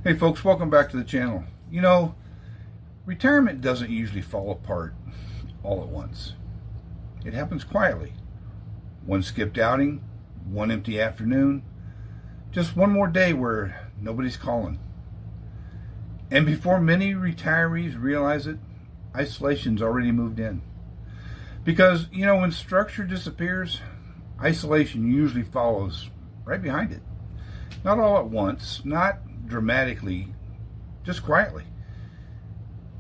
Hey folks, welcome back to the channel. You know, retirement doesn't usually fall apart all at once. It happens quietly. One skipped outing, one empty afternoon, just one more day where nobody's calling. And before many retirees realize it, isolation's already moved in. Because, you know, when structure disappears, isolation usually follows right behind it. Not all at once, not dramatically, just quietly.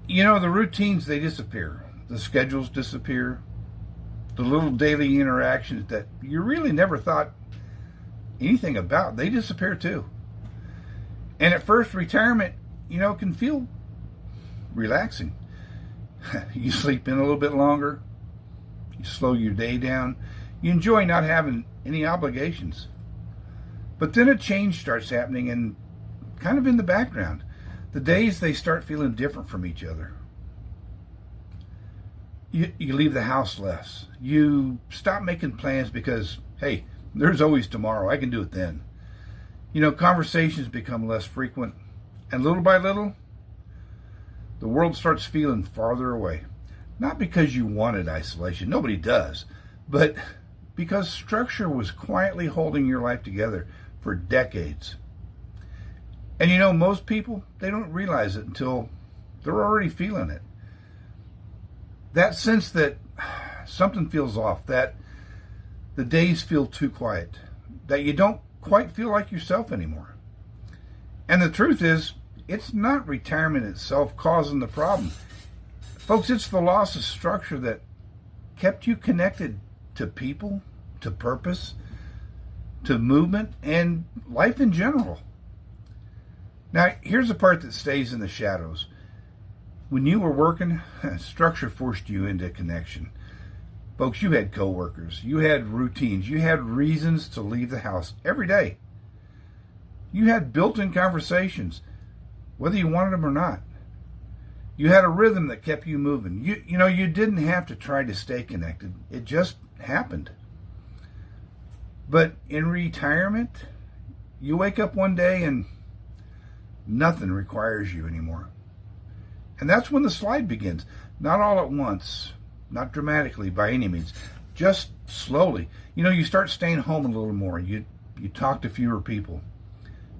You know, the routines, they disappear. The schedules disappear. The little daily interactions that you really never thought anything about, they disappear too. And at first, retirement, you know, can feel relaxing. You sleep in a little bit longer. You slow your day down. You enjoy not having any obligations. But then a change starts happening, and kind of in the background. The days, they start feeling different from each other. You leave the house less. You stop making plans because, hey, there's always tomorrow. I can do it then. You know, conversations become less frequent. And little by little, the world starts feeling farther away. Not because you wanted isolation. Nobody does. But because structure was quietly holding your life together for decades. And you know, most people, they don't realize it until they're already feeling it. That sense that something feels off, that the days feel too quiet, that you don't quite feel like yourself anymore. And the truth is, it's not retirement itself causing the problem. Folks, it's the loss of structure that kept you connected to people, to purpose, to movement, and life in general. Now, here's the part that stays in the shadows. When you were working, structure forced you into connection. Folks, you had coworkers, you had routines, you had reasons to leave the house every day. You had built-in conversations, whether you wanted them or not. You had a rhythm that kept you moving. You know, you didn't have to try to stay connected. It just happened. But in retirement, you wake up one day and nothing requires you anymore. And that's when the slide begins. Not all at once, not dramatically by any means, just slowly. You know, you start staying home a little more. You talk to fewer people.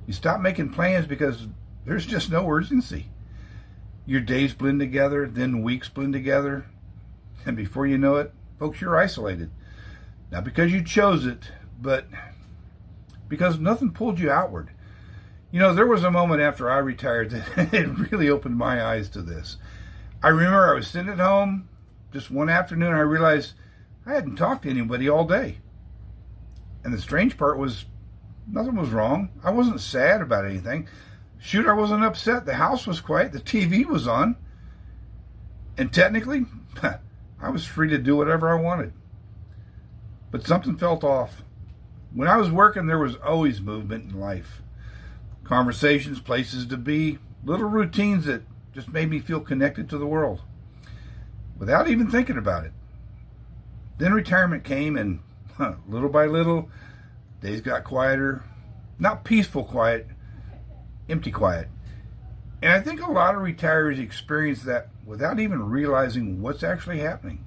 You stop making plans because there's just no urgency. Your days blend together, then weeks blend together. And before you know it, folks, you're isolated. Not because you chose it, but because nothing pulled you outward. You know, there was a moment after I retired that it really opened my eyes to this. I remember I was sitting at home just one afternoon, and I realized I hadn't talked to anybody all day. And the strange part was, nothing was wrong. I wasn't sad about anything. Shoot, I wasn't upset. The house was quiet. The TV was on. And technically, I was free to do whatever I wanted. But something felt off. When I was working, there was always movement in life. Conversations, places to be, little routines that just made me feel connected to the world without even thinking about it. Then retirement came, and little by little, days got quieter. Not peaceful quiet, empty quiet. And I think a lot of retirees experience that without even realizing what's actually happening.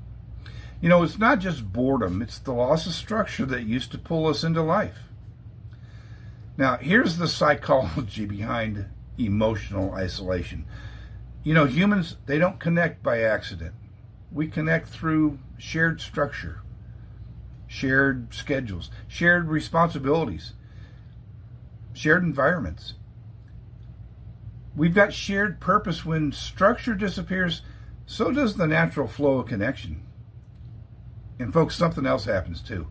You know, it's not just boredom, it's the loss of structure that used to pull us into life. Now, here's the psychology behind emotional isolation. You know, humans, they don't connect by accident. We connect through shared structure, shared schedules, shared responsibilities, shared environments. We've got shared purpose. When structure disappears, so does the natural flow of connection. And folks, something else happens too.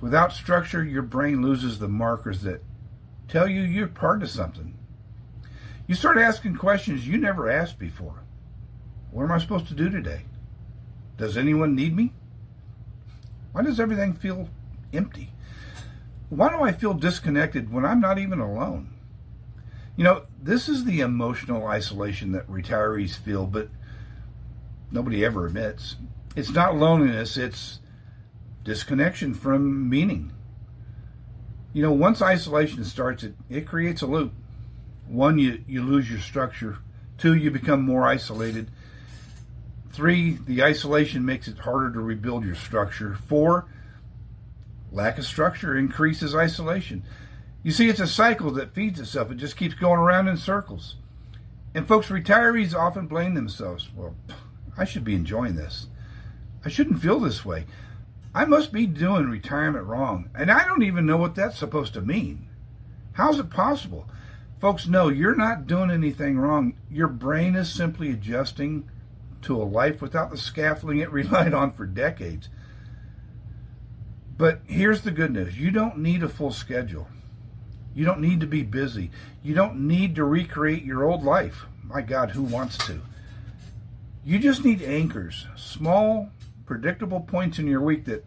Without structure, your brain loses the markers that tell you you're part of something. You start asking questions you never asked before. What am I supposed to do today? Does anyone need me? Why does everything feel empty? Why do I feel disconnected when I'm not even alone? You know, this is the emotional isolation that retirees feel, but nobody ever admits. It's not loneliness, it's disconnection from meaning. You know, once isolation starts, it creates a loop. One, you lose your structure. Two, you become more isolated. Three, the isolation makes it harder to rebuild your structure. Four, lack of structure increases isolation. You see, it's a cycle that feeds itself. It just keeps going around in circles. And folks, retirees often blame themselves. Well, I should be enjoying this. I shouldn't feel this way. I must be doing retirement wrong. And I don't even know what that's supposed to mean. How's it possible? Folks, no, you're not doing anything wrong. Your brain is simply adjusting to a life without the scaffolding it relied on for decades. But here's the good news. You don't need a full schedule. You don't need to be busy. You don't need to recreate your old life. My God, who wants to? You just need anchors, small, predictable points in your week that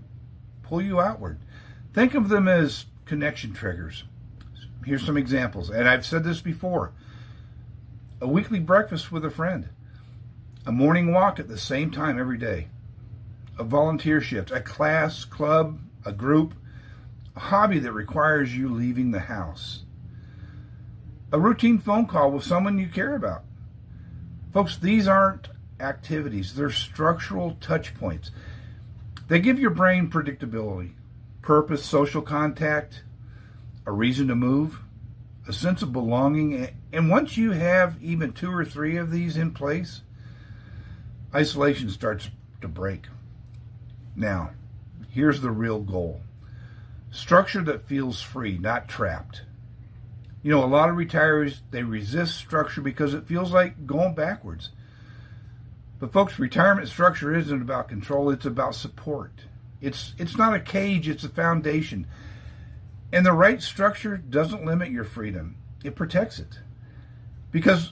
pull you outward. Think of them as connection triggers. Here's some examples, and I've said this before. A weekly breakfast with a friend. A morning walk at the same time every day. A volunteer shift, a class, club, a group, a hobby that requires you leaving the house. A routine phone call with someone you care about. Folks, these aren't activities. They're structural touch points. They give your brain predictability, purpose, social contact, a reason to move, a sense of belonging. And once you have even 2 or 3 of these in place, isolation starts to break. Now, here's the real goal. Structure that feels free, not trapped. You know, a lot of retirees, they resist structure because it feels like going backwards. But folks, retirement structure isn't about control, it's about support. It's not a cage, it's a foundation. And the right structure doesn't limit your freedom, it protects it. Because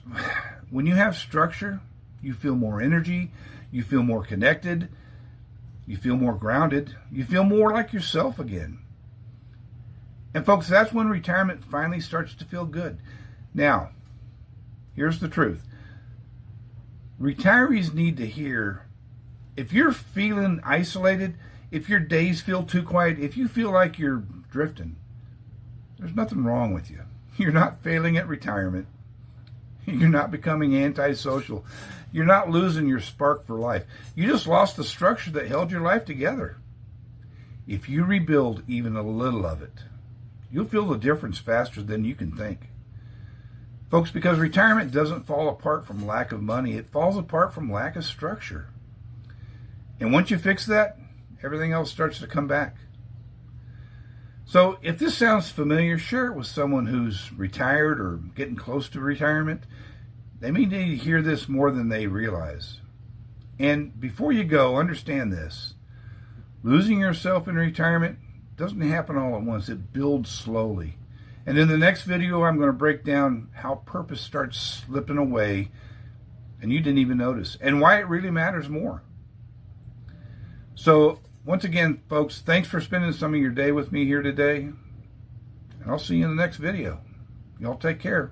when you have structure, you feel more energy, you feel more connected, you feel more grounded, you feel more like yourself again. And folks, that's when retirement finally starts to feel good. Now, here's the truth. Retirees need to hear, if you're feeling isolated, if your days feel too quiet, if you feel like you're drifting, there's nothing wrong with you. You're not failing at retirement. You're not becoming antisocial. You're not losing your spark for life. You just lost the structure that held your life together. If you rebuild even a little of it, you'll feel the difference faster than you can think. Folks, because retirement doesn't fall apart from lack of money, it falls apart from lack of structure. And once you fix that, everything else starts to come back. So if this sounds familiar, share it with someone who's retired or getting close to retirement. They may need to hear this more than they realize. And before you go, understand this. Losing yourself in retirement doesn't happen all at once. It builds slowly. And in the next video, I'm going to break down how purpose starts slipping away and you didn't even notice, and why it really matters more. So once again, folks, thanks for spending some of your day with me here today. And I'll see you in the next video. Y'all take care.